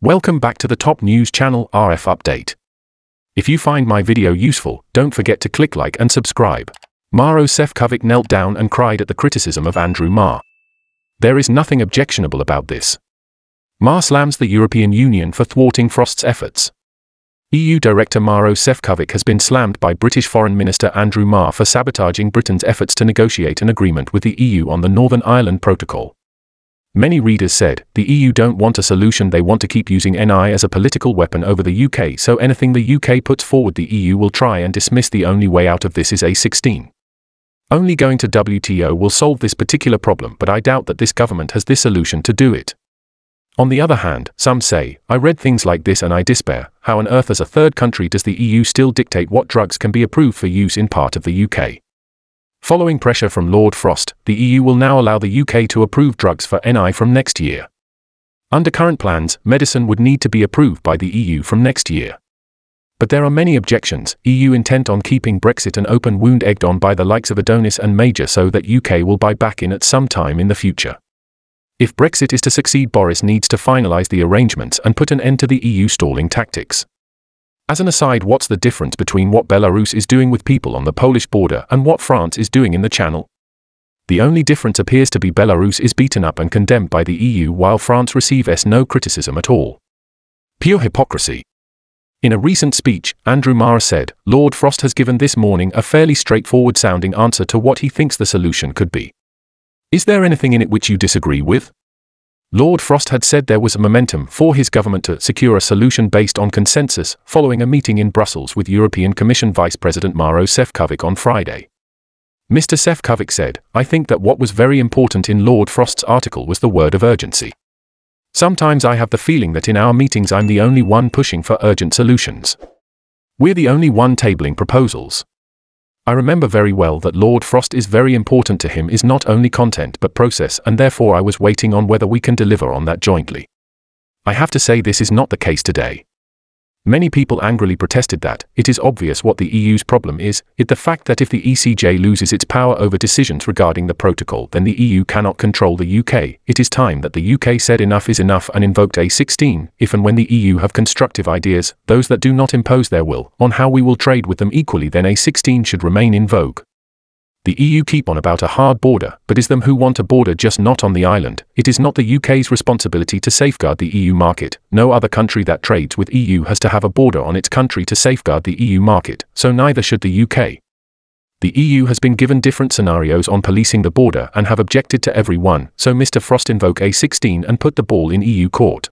Welcome back to the top news channel RF Update. If you find my video useful, don't forget to click like and subscribe. Maros Sefcovic knelt down and cried at the criticism of Andrew Marr. There is nothing objectionable about this. Marr slams the European Union for thwarting Frost's efforts. EU Director Maros Sefcovic has been slammed by British Foreign Minister Andrew Marr for sabotaging Britain's efforts to negotiate an agreement with the EU on the Northern Ireland Protocol. Many readers said, the EU don't want a solution, they want to keep using NI as a political weapon over the UK, so anything the UK puts forward the EU will try and dismiss. The only way out of this is A16. Only going to WTO will solve this particular problem, but I doubt that this government has this solution to do it. On the other hand, some say, I read things like this and I despair, how on earth as a third country does the EU still dictate what drugs can be approved for use in part of the UK? Following pressure from Lord Frost, the EU will now allow the UK to approve drugs for NI from next year. Under current plans, medicine would need to be approved by the EU from next year. But there are many objections. EU intent on keeping Brexit an open wound egged on by the likes of Adonis and Major so that UK will buy back in at some time in the future. If Brexit is to succeed, Boris needs to finalise the arrangements and put an end to the EU stalling tactics. As an aside, what's the difference between what Belarus is doing with people on the Polish border and what France is doing in the Channel? The only difference appears to be Belarus is beaten up and condemned by the EU while France receives no criticism at all. Pure hypocrisy. In a recent speech, Andrew Marr said, Lord Frost has given this morning a fairly straightforward-sounding answer to what he thinks the solution could be. Is there anything in it which you disagree with? Lord Frost had said there was a momentum for his government to secure a solution based on consensus following a meeting in Brussels with European Commission Vice President Maros Sefcovic on Friday. Mr. Sefcovic said, I think that what was very important in Lord Frost's article was the word of urgency. Sometimes I have the feeling that in our meetings I'm the only one pushing for urgent solutions. We're the only one tabling proposals. I remember very well that Lord Frost is very important to him is not only content but process, and therefore I was waiting on whether we can deliver on that jointly. I have to say this is not the case today. Many people angrily protested that it is obvious what the EU's problem is, the fact that if the ECJ loses its power over decisions regarding the protocol then the EU cannot control the UK. It is time that the UK said enough is enough and invoked A16, if and when the EU have constructive ideas, those that do not impose their will, on how we will trade with them equally, then A16 should remain in vogue. The EU keep on about a hard border, but is them who want a border, just not on the island. It is not the UK's responsibility to safeguard the EU market. No other country that trades with EU has to have a border on its country to safeguard the EU market, so neither should the UK. The EU has been given different scenarios on policing the border and have objected to every one, so Mr. Frost invoke A16 and put the ball in EU court.